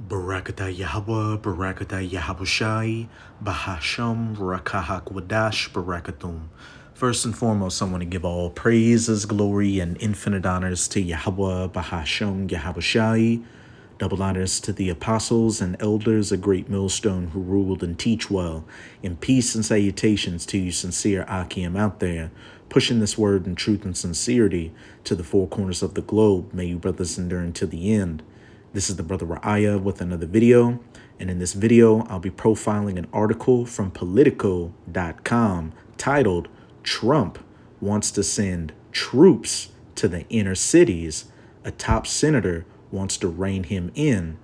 Barakata Yahweh, Barakata Yahabushai, Bahasham, Rakahakwadash, Barakatum. First and foremost, I want to give all praises, glory, and infinite honors to Yahweh, Bahasham, Yahabushai. Double honors to the apostles and elders, a great millstone who ruled and teach well. And peace and salutations to you sincere Akim out there, pushing this word in truth and sincerity to the four corners of the globe. May you brothers endure until the end. This is the Brother Ra'aya with another video. And in this video, I'll be profiling an article from Politico.com titled, Trump Wants to Send Troops to the Inner Cities. A top senator wants to rein him in.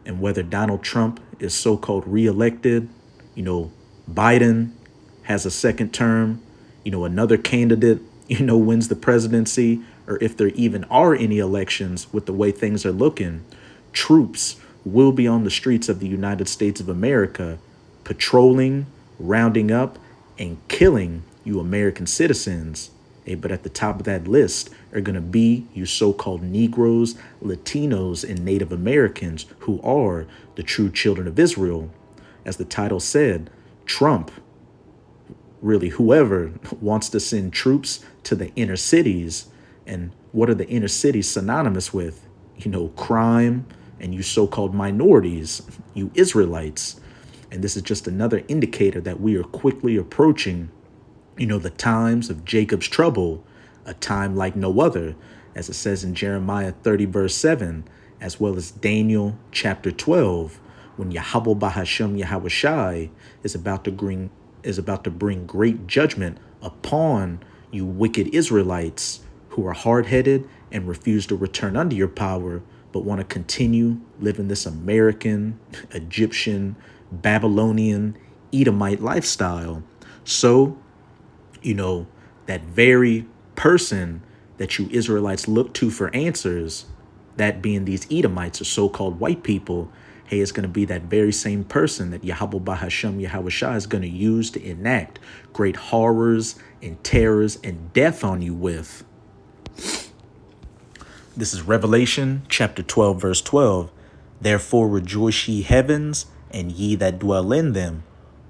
And whether Donald Trump is so-called reelected, Biden has a second term, another candidate, wins the presidency, or if there even are any elections with the way things are looking, troops will be on the streets of the United States of America, patrolling, rounding up, and killing you American citizens. But at the top of that list are going to be you so-called Negroes, Latinos, and Native Americans who are the true children of Israel. As the title said, Trump, really whoever, wants to send troops to the inner cities. And what are the inner cities synonymous with? Crime and you so-called minorities, you Israelites. And this is just another indicator that we are quickly approaching the times of Jacob's trouble, a time like no other, as it says in Jeremiah 30, verse 7, as well as Daniel chapter 12, when Yahweh Bahashem Yahawashi is about to bring great judgment upon you wicked Israelites who are hard-headed and refuse to return under your power, but want to continue living this American, Egyptian, Babylonian, Edomite lifestyle. So, that very person that you Israelites look to for answers, that being these Edomites or so-called white people, hey, it's going to be that very same person that Yahweh Bahashem Yahawashi is going to use to enact great horrors and terrors and death on you with. This is Revelation chapter 12, verse 12. Therefore rejoice ye heavens, and ye that dwell in them.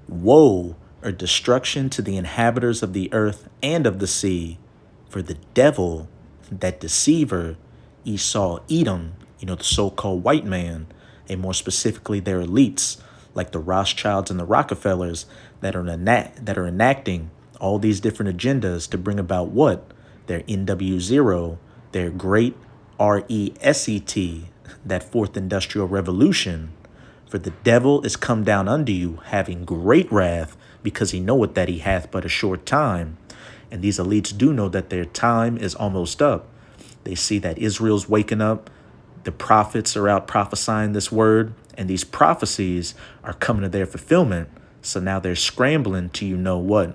Woe or destruction to the inhabitants of the earth and of the sea. For the devil, that deceiver, Esau, Edom, the so-called white man, and more specifically their elites, like the Rothschilds and the Rockefellers, that are enacting all these different agendas to bring about what? Their NW0, their great RESET, that fourth industrial revolution. For the devil is come down unto you, having great wrath, because he knoweth that he hath but a short time. And these elites do know that their time is almost up. They see that Israel's waking up. The prophets are out prophesying this word, and these prophecies are coming to their fulfillment. So now they're scrambling to,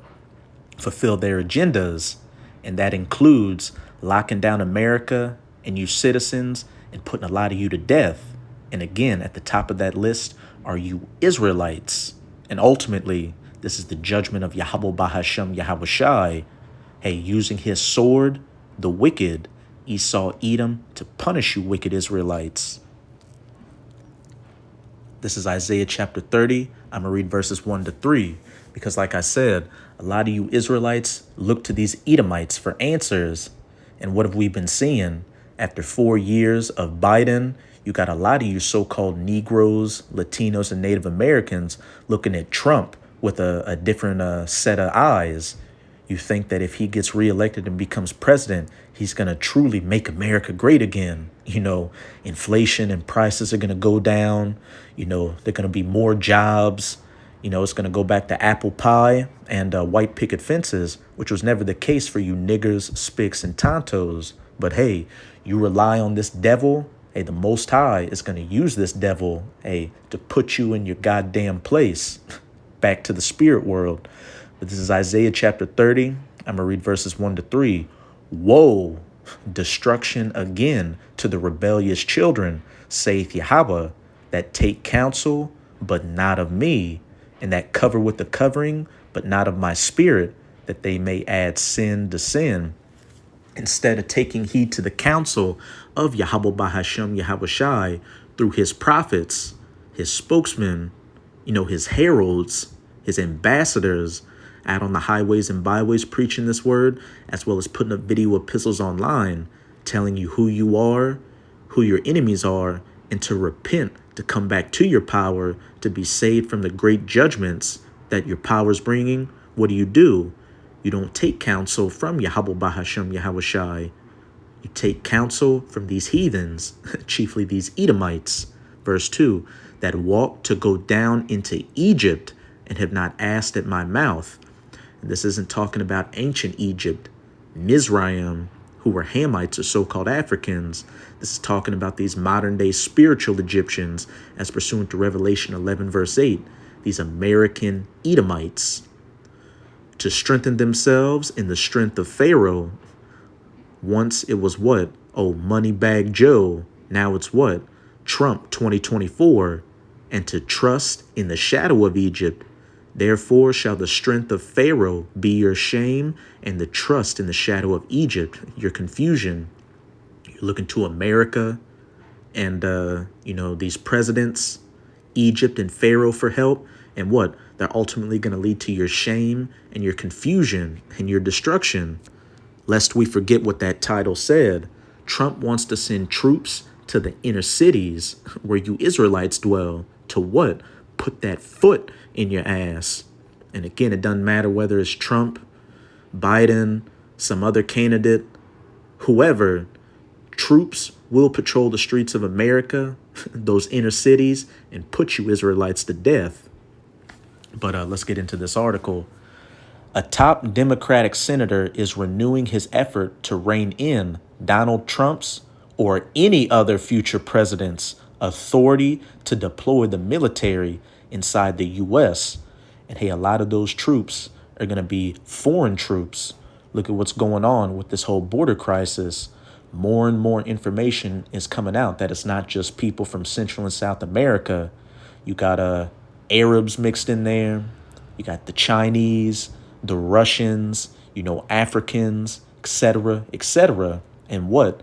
fulfill their agendas. And that includes locking down America and you citizens and putting a lot of you to death. And again, at the top of that list are you Israelites. And ultimately, this is the judgment of Yahweh Bahashem Yahawashi, using his sword, the wicked, Esau, Edom, to punish you wicked Israelites. This is Isaiah chapter 30. I'm going to read verses 1 to 3. Because like I said, a lot of you Israelites look to these Edomites for answers. And what have we been seeing? After 4 years of Biden, you got a lot of you so-called Negroes, Latinos, and Native Americans looking at Trump with a different set of eyes. You think that if he gets reelected and becomes president, he's going to truly make America great again. Inflation and prices are going to go down. There are going to be more jobs. It's going to go back to apple pie and white picket fences, which was never the case for you niggers, spics, and tontos. But hey, you rely on this devil. Hey, the Most High is going to use this devil, to put you in your goddamn place. Back to the spirit world. But this is Isaiah chapter 30. I'm going to read verses 1 to 3. Woe, destruction again to the rebellious children, saith Yahweh, that take counsel, but not of me, and that cover with the covering, but not of my spirit, that they may add sin to sin. Instead of taking heed to the counsel of Yahweh Bahashem Yahawashi, through his prophets, his spokesmen, his heralds, his ambassadors out on the highways and byways preaching this word, as well as putting up video epistles online telling you who you are, who your enemies are, and to repent, to come back to your power, to be saved from the great judgments that your power is bringing. What do? You don't take counsel from Yahweh Bahashem Yahweh Shai. You take counsel from these heathens, chiefly these Edomites. Verse 2, that walk to go down into Egypt and have not asked at my mouth. And this isn't talking about ancient Egypt, Mizraim, who were Hamites or so-called Africans. This is talking about these modern-day spiritual Egyptians, as pursuant to Revelation 11, verse 8, these American Edomites, to strengthen themselves in the strength of Pharaoh. Once it was what? Oh, Moneybag Joe. Now it's what? Trump 2024. And to trust in the shadow of Egypt. Therefore shall the strength of Pharaoh be your shame, and the trust in the shadow of Egypt your confusion. You're looking to America and, these presidents, Egypt and Pharaoh for help. And what? They're ultimately going to lead to your shame and your confusion and your destruction. Lest we forget what that title said, Trump wants to send troops to the inner cities where you Israelites dwell. To what? Put that foot in your ass. And again, it doesn't matter whether it's Trump, Biden, some other candidate, whoever. Troops will patrol the streets of America, those inner cities, and put you Israelites to death. But let's get into this article. A top Democratic senator is renewing his effort to rein in Donald Trump's or any other future president's authority to deploy the military inside the U.S. And hey, a lot of those troops are going to be foreign troops. Look at what's going on with this whole border crisis. More and more information is coming out that it's not just people from Central and South America. You got Arabs mixed in there. You got the Chinese, the Russians, Africans, etc., etc. And what?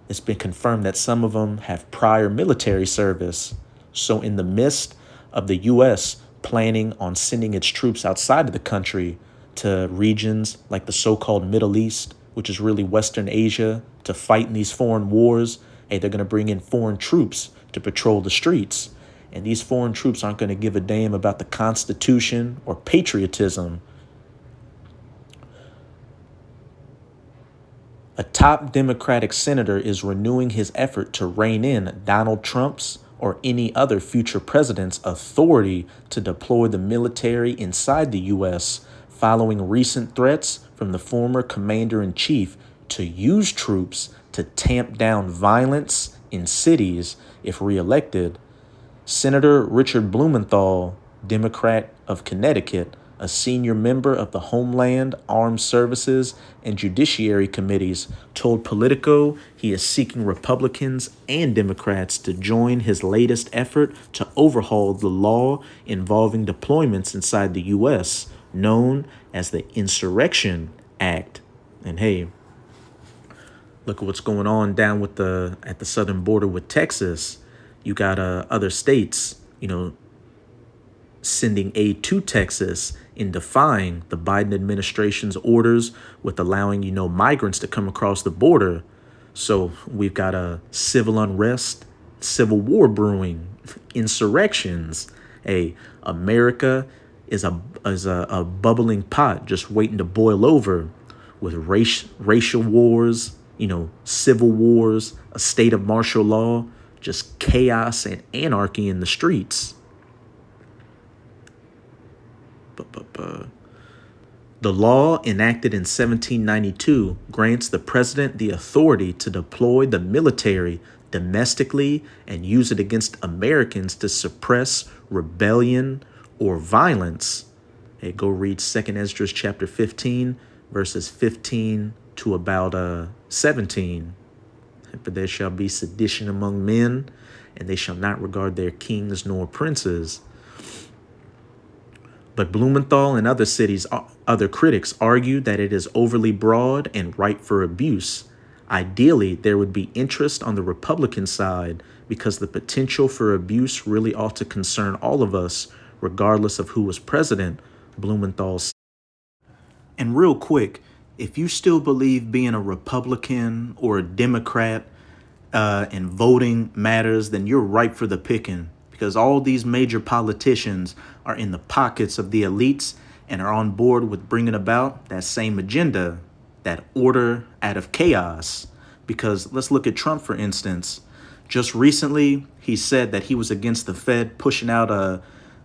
It's been confirmed that some of them have prior military service. So in the midst of the U.S. planning on sending its troops outside of the country to regions like the so-called Middle East, which is really Western Asia, to fight in these foreign wars, hey, they're going to bring in foreign troops to patrol the streets. And these foreign troops aren't going to give a damn about the Constitution or patriotism. A top Democratic senator is renewing his effort to rein in Donald Trump's or any other future president's authority to deploy the military inside the U.S. following recent threats from the former commander-in-chief to use troops to tamp down violence in cities if reelected. Senator Richard Blumenthal, Democrat of Connecticut, a senior member of the Homeland, Armed Services, and Judiciary Committees, told Politico he is seeking Republicans and Democrats to join his latest effort to overhaul the law involving deployments inside the U.S., known as the Insurrection Act. And hey, look at what's going on down at the southern border with Texas. You got other states, sending aid to Texas in defying the Biden administration's orders with allowing, migrants to come across the border. So we've got a civil unrest, civil war brewing, insurrections. Hey, America is a bubbling pot just waiting to boil over with racial wars, civil wars, a state of martial law, just chaos and anarchy in the streets. The law enacted in 1792 grants the president the authority to deploy the military domestically and use it against Americans to suppress rebellion or violence. Hey, go read 2nd Esdras chapter 15, verses 15 to about 17. For there shall be sedition among men, and they shall not regard their kings nor princes. But Blumenthal and other critics argue that it is overly broad and ripe for abuse. Ideally, there would be interest on the Republican side, because the potential for abuse really ought to concern all of us, regardless of who was president, Blumenthal said. And real quick, if you still believe being a Republican or a Democrat and voting matters, then you're ripe for the picking, because all these major politicians are in the pockets of the elites and are on board with bringing about that same agenda, that order out of chaos. Because let's look at Trump, for instance. Just recently, he said that he was against the Fed pushing out a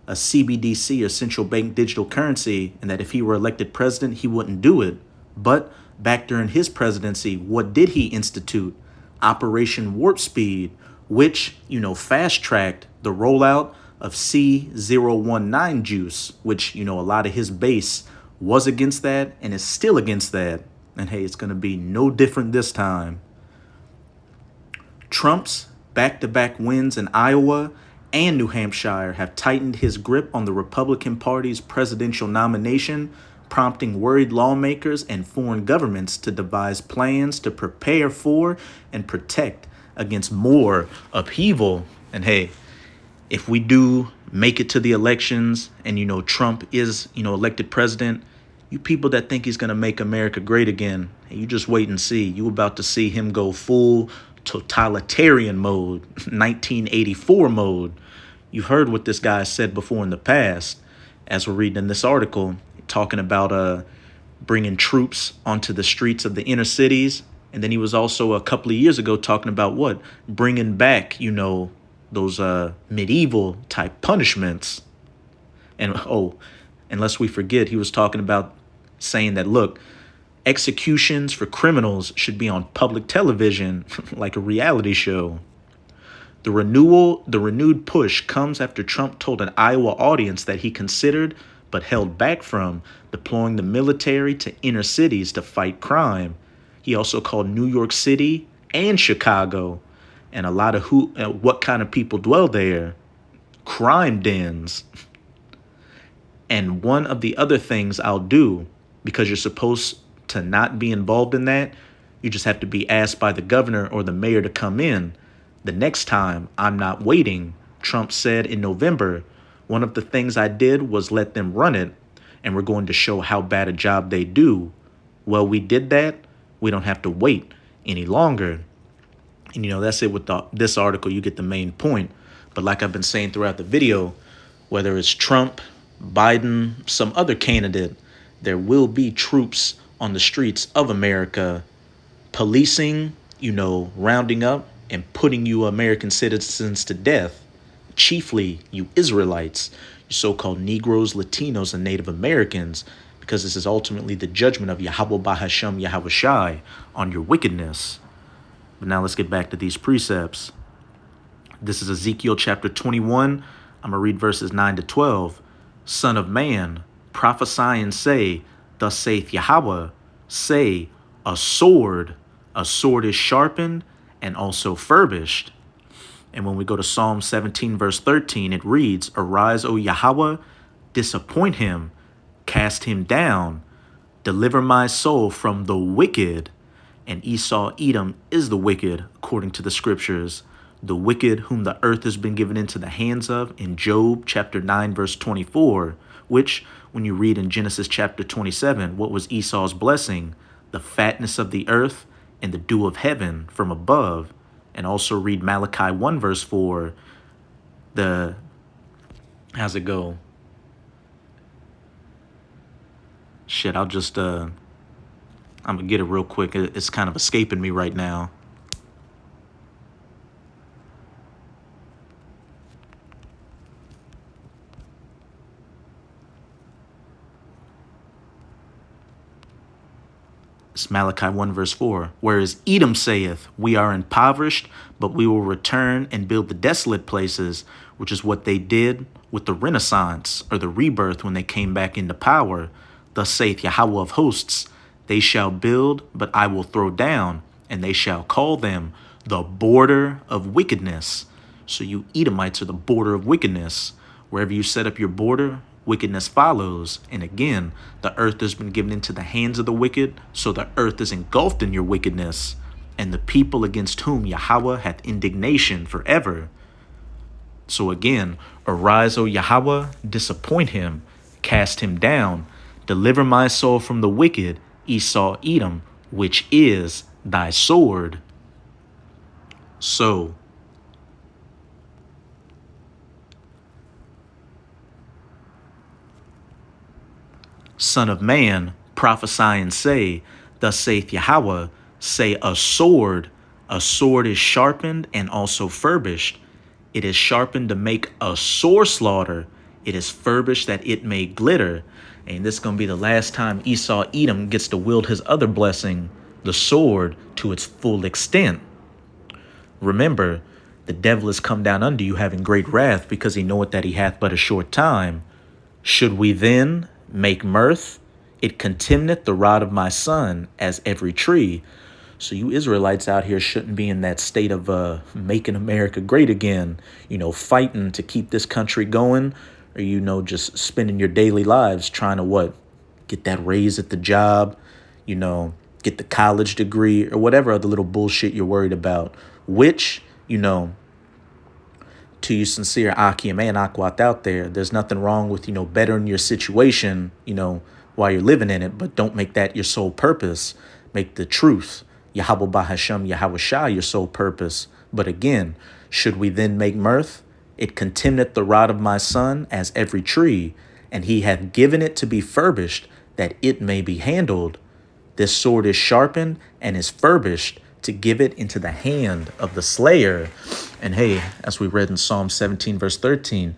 CBDC, a central bank digital currency, and that if he were elected president, he wouldn't do it. But back during his presidency, what did he institute? Operation Warp Speed, which, fast-tracked the rollout of C019 juice, which, a lot of his base was against that and is still against that. And hey, it's going to be no different this time. Trump's back-to-back wins in Iowa and New Hampshire have tightened his grip on the Republican Party's presidential nomination, prompting worried lawmakers and foreign governments to devise plans to prepare for and protect against more upheaval. And hey, if we do make it to the elections and, Trump is, elected president, you people that think he's going to make America great again, you just wait and see. You about to see him go full totalitarian mode, 1984 mode. You've heard what this guy said before in the past, as we're reading in this article, talking about bringing troops onto the streets of the inner cities. And then he was also a couple of years ago talking about what? Bringing back, those medieval type punishments. And unless we forget, he was talking about saying that, look, executions for criminals should be on public television like a reality show. The renewed push comes after Trump told an Iowa audience that he considered but held back from deploying the military to inner cities to fight crime. He also called New York City and Chicago and a lot of what kind of people dwell there, crime dens. And one of the other things I'll do, because you're supposed to not be involved in that, you just have to be asked by the governor or the mayor to come in. The next time, I'm not waiting. Trump said in November, one of the things I did was let them run it, and we're going to show how bad a job they do. Well, we did that. We don't have to wait any longer. And, that's it with this article. You get the main point. But like I've been saying throughout the video, whether it's Trump, Biden, some other candidate, there will be troops on the streets of America policing, rounding up and putting you American citizens to death, chiefly you Israelites, you so-called Negroes, Latinos, and Native Americans, because this is ultimately the judgment of Yahweh Bahashem Yahweh Shai on your wickedness. But now let's get back to these precepts. This is Ezekiel chapter 21. I'm going to read verses 9 to 12. Son of man, prophesy and say, thus saith Yahweh, say, a sword is sharpened and also furbished. And when we go to Psalm 17, verse 13, it reads, arise, O Yahweh, disappoint him, cast him down, deliver my soul from the wicked. And Esau, Edom, is the wicked, according to the scriptures, the wicked whom the earth has been given into the hands of in Job chapter 9, verse 24, which, when you read in Genesis chapter 27, what was Esau's blessing? The fatness of the earth and the dew of heaven from above. And also read Malachi 1, verse 4, how's it go? Shit, I'm going to get it real quick. It's kind of escaping me right now. It's Malachi 1 verse 4. Whereas Edom saith, we are impoverished, but we will return and build the desolate places, which is what they did with the Renaissance or the rebirth when they came back into power. Thus saith Yahweh of hosts, they shall build, but I will throw down, and they shall call them the border of wickedness. So you Edomites are the border of wickedness. Wherever you set up your border, wickedness follows. And again, the earth has been given into the hands of the wicked, so the earth is engulfed in your wickedness. and the people against whom Yahweh hath indignation forever. So again, arise, O Yahweh, disappoint him, cast him down, deliver my soul from the wicked, Esau Edom, which is thy sword. So, Son of man, prophesy and say, thus saith Yahweh, say a sword is sharpened and also furbished. It is sharpened to make a sore slaughter. It is furbished that it may glitter. And this is going to be the last time Esau Edom gets to wield his other blessing, the sword, to its full extent. Remember, the devil is come down unto you having great wrath, because he knoweth that he hath but a short time. Should we then make mirth? It contemneth the rod of my son as every tree. So you Israelites out here shouldn't be in that state of making America great again, fighting to keep this country going, or, just spending your daily lives trying to get that raise at the job, get the college degree or whatever other little bullshit you're worried about, which, to you sincere Akim and Akwat out there, there's nothing wrong with, bettering your situation, while you're living in it, but don't make that your sole purpose. Make the truth, Yahweh Bahasham Yahweh Shah, your sole purpose. But again, should we then make mirth? It contemneth the rod of my son as every tree, and he hath given it to be furbished, that it may be handled. This sword is sharpened and is furbished to give it into the hand of the slayer. And hey, as we read in Psalm 17, verse 13,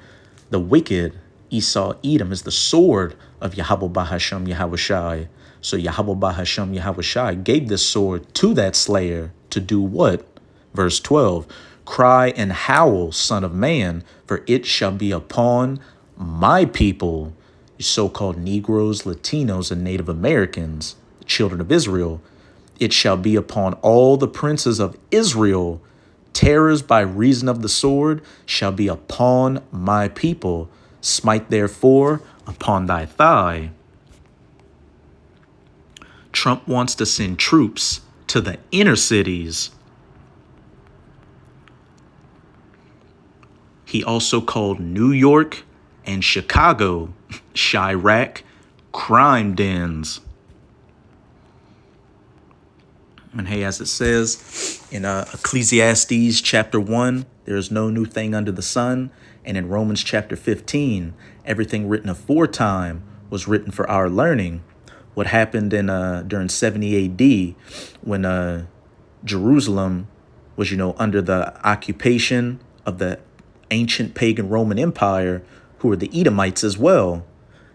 the wicked Esau Edom is the sword of Yahweh Bahasham Yahweh Shai. So Yahweh Bahasham Yahweh Shai gave this sword to that slayer to do what? Verse 12, cry and howl, son of man, for it shall be upon my people, you so-called Negroes, Latinos, and Native Americans, the children of Israel. It shall be upon all the princes of Israel. Terrors by reason of the sword shall be upon my people. Smite therefore upon thy thigh. Trump wants to send troops to the inner cities. He also called New York and Chicago, Chirac, crime dens. And hey, as it says in Ecclesiastes chapter 1, there is no new thing under the sun. And in Romans chapter 15, everything written aforetime was written for our learning. What happened in during 70 AD when Jerusalem was, under the occupation of the ancient pagan Roman Empire, who were the Edomites as well.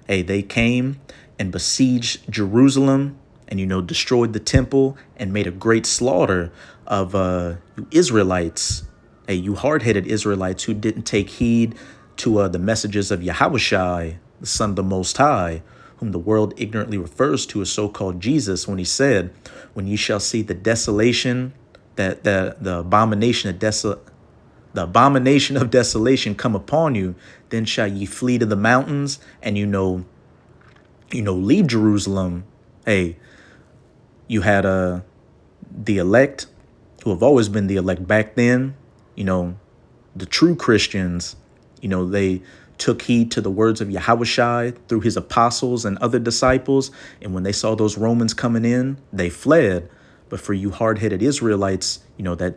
Hey, they came and besieged Jerusalem and, destroyed the temple and made a great slaughter of you Israelites. Hey, you hard-headed Israelites who didn't take heed to the messages of Yahushai, the Son of the Most High, whom the world ignorantly refers to as so-called Jesus, when he said, when ye shall see the desolation, that the abomination of desolation come upon you, then shall ye flee to the mountains and leave Jerusalem. Hey, you had the elect, who have always been the elect back then, the true Christians, they took heed to the words of Yahushai through his apostles and other disciples. And when they saw those Romans coming in, they fled. But for you hard-headed Israelites, that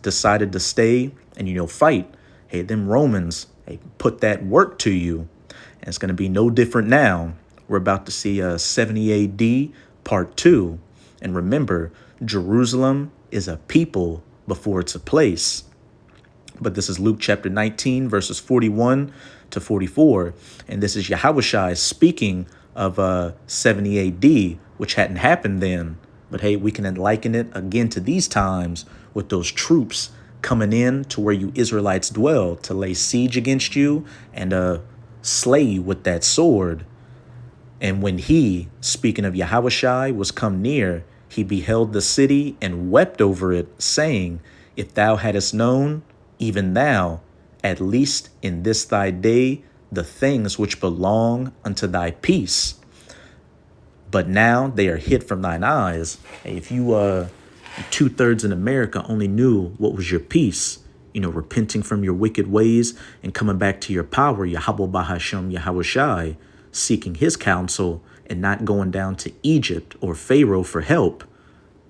decided to stay and, fight, hey, them Romans, hey, put that work to you. And it's going to be no different now. We're about to see 70 AD part 2. And remember, Jerusalem is a people before it's a place. But this is Luke chapter 19, verses 41 to 44. And this is Yahushua speaking of 70 AD, which hadn't happened then. But hey, we can liken it again to these times with those troops coming in to where you Israelites dwell to lay siege against you and slay you with that sword. And when he, speaking of Yahushua, was come near, he beheld the city and wept over it, saying, if thou hadst known, even thou, at least in this thy day, the things which belong unto thy peace. But now they are hid from thine eyes. Hey, if you 2/3 in America only knew what was your peace, repenting from your wicked ways and coming back to your power, Yahweh Bahashem Yahweh Shai, seeking his counsel and not going down to Egypt or Pharaoh for help.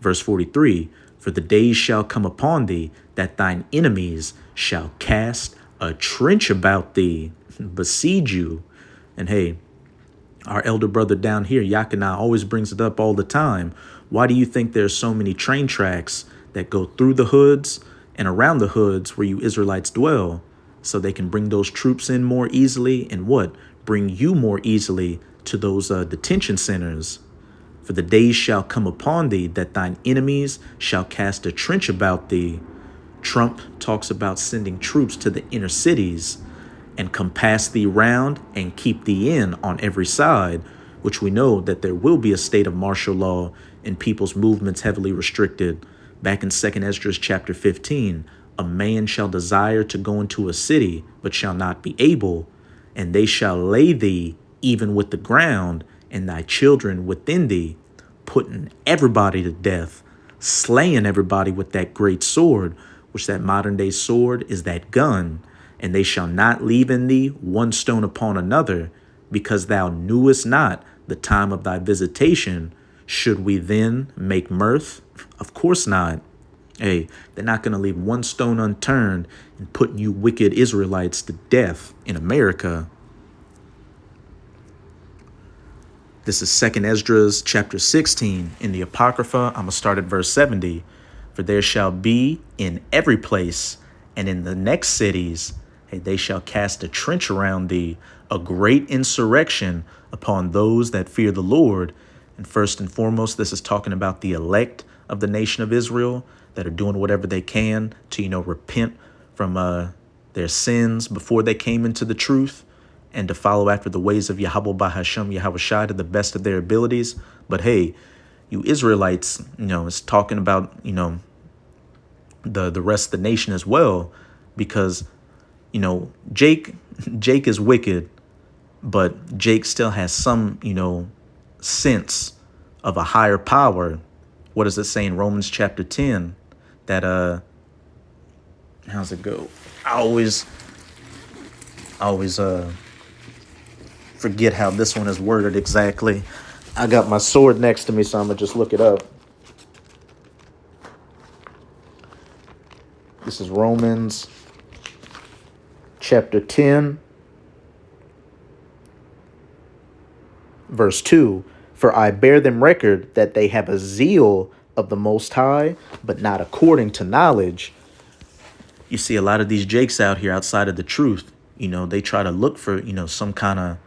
Verse 43, for the days shall come upon thee that thine enemies shall cast a trench about thee, besiege you. And hey, our elder brother down here, Yakina, always brings it up all the time. Why do you think there's so many train tracks that go through the hoods and around the hoods where you Israelites dwell? So they can bring those troops in more easily and what? Bring you more easily to those detention centers. For the days shall come upon thee that thine enemies shall cast a trench about thee. Trump talks about sending troops to the inner cities and compass thee round and keep thee in on every side, which we know that there will be a state of martial law and people's movements heavily restricted. Back in 2nd Esdras chapter 15, a man shall desire to go into a city, but shall not be able, and they shall lay thee even with the ground, and thy children within thee, putting everybody to death, slaying everybody with that great sword, which that modern day sword is that gun. And they shall not leave in thee one stone upon another, because thou knewest not the time of thy visitation. Should we then make mirth? Of course not. Hey, they're not going to leave one stone unturned in putting you wicked Israelites to death in America. This is 2nd Esdras chapter 16 in the Apocrypha. I'm going to start at verse 70. For there shall be in every place and in the next cities, they shall cast a trench around thee, a great insurrection upon those that fear the Lord. And first and foremost, this is talking about the elect of the nation of Israel that are doing whatever they can to, repent from their sins before they came into the truth and to follow after the ways of Yahweh Bahashem Yahweh Shai to the best of their abilities. But hey, you Israelites, it's talking about, the rest of the nation as well, because Jake is wicked, but Jake still has some, sense of a higher power. What does it say in Romans chapter 10? That, how's it go? I always forget how this one is worded exactly. I got my sword next to me, so I'm going to just look it up. This is Romans chapter 10, verse 2. For I bear them record that they have a zeal of the Most High, but not according to knowledge. You see a lot of these Jakes out here outside of the truth. They try to look for, some kind of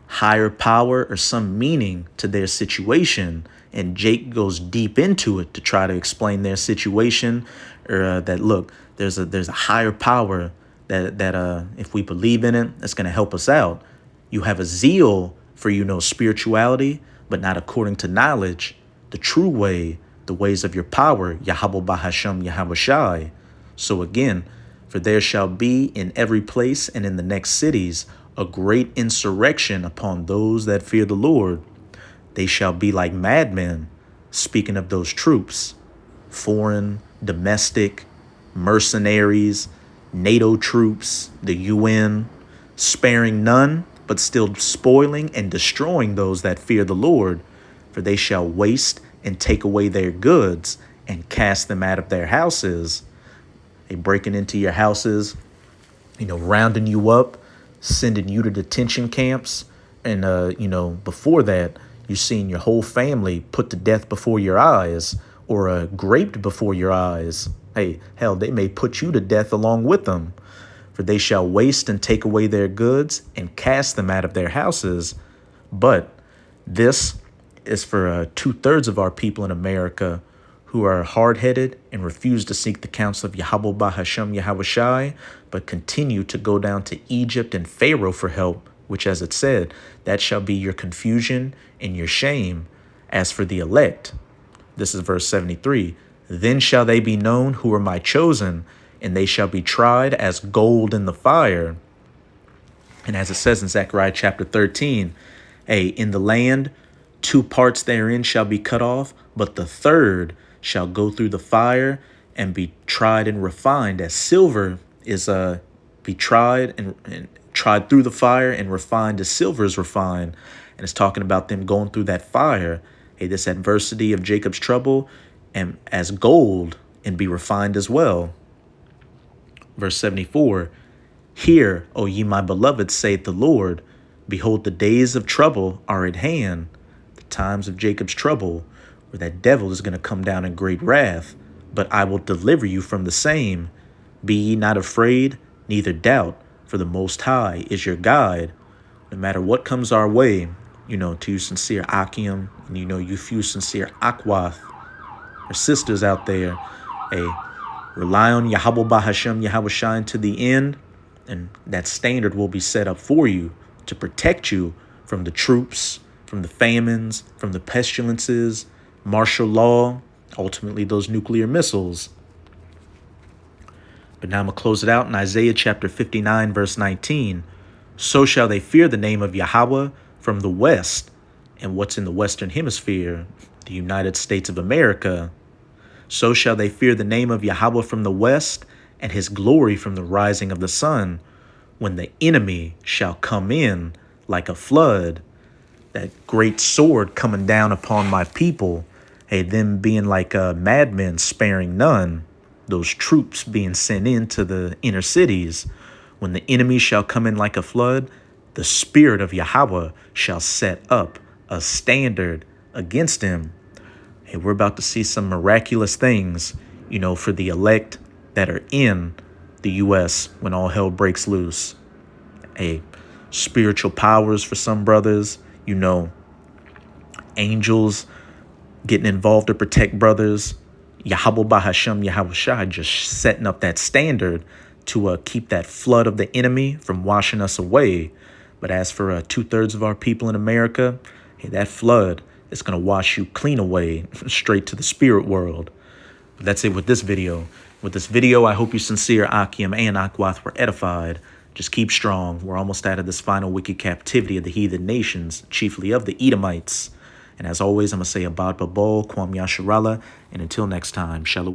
higher power or some meaning to their situation. And Jake goes deep into it to try to explain their situation, or that, look, there's a higher power that if we believe in it, it's going to help us out. You have a zeal for, spirituality, but not according to knowledge, the true way, the ways of your power, Yahweh Bahashem Yahweh Shai. So again, for there shall be in every place and in the next cities a great insurrection upon those that fear the Lord. They shall be like madmen, speaking of those troops, foreign, domestic, mercenaries, NATO troops, the UN, sparing none, but still spoiling and destroying those that fear the Lord. For they shall waste and take away their goods and cast them out of their houses. They breaking into your houses, rounding you up, sending you to detention camps. And, before that, you've seen your whole family put to death before your eyes, or raped before your eyes. Hey, hell, they may put you to death along with them. For they shall waste and take away their goods and cast them out of their houses. But this is for 2/3 of our people in America who are hard-headed and refuse to seek the counsel of Yahweh Bahashem Yahweh Shai, but continue to go down to Egypt and Pharaoh for help, which, as it said, that shall be your confusion and your shame. As for the elect, this is verse 73, then shall they be known who are my chosen, and they shall be tried as gold in the fire. And as it says in Zechariah chapter 13, in the land 2 parts therein shall be cut off, but the third shall go through the fire and be tried and refined, as silver is be tried and tried through the fire and refined as silver is refined. And it's talking about them going through that fire, hey, this adversity of Jacob's trouble, and as gold and be refined as well. Verse 74, hear, O ye my beloved, saith the Lord, behold, the days of trouble are at hand, the times of Jacob's trouble, where that devil is going to come down in great wrath, but I will deliver you from the same. Be ye not afraid, neither doubt, for the Most High is your guide. No matter what comes our way, to you sincere Akim, and you few sincere Akwath, or sisters out there, hey, rely on Yahweh Bahashem, Yahweh Shine to the end, and that standard will be set up for you to protect you from the troops, from the famines, from the pestilences, martial law, ultimately those nuclear missiles. But now I'm going to close it out in Isaiah chapter 59, verse 19. So shall they fear the name of Yahweh from the west. And what's in the Western Hemisphere? The United States of America. So shall they fear the name of Yahweh from the west, and his glory from the rising of the sun, when the enemy shall come in like a flood. That great sword coming down upon my people. Hey, them being like madmen, sparing none. Those troops being sent into the inner cities. When the enemy shall come in like a flood, the spirit of Yahweh shall set up a standard against him. Hey, we're about to see some miraculous things, for the elect that are in the U.S. when all hell breaks loose. Hey, spiritual powers for some brothers, angels getting involved to protect brothers. Yahweh Bahashem, Yahweh Shai, just setting up that standard to keep that flood of the enemy from washing us away. But as for 2/3 of our people in America, hey, that flood is going to wash you clean away, straight to the spirit world. But that's it with this video. With this video, I hope you sincere Akim and Akwath were edified. Just keep strong. We're almost out of this final wicked captivity of the heathen nations, chiefly of the Edomites. And as always, I'm going to say Abad Babol, Kwam Yasharallah, and until next time, Shalom.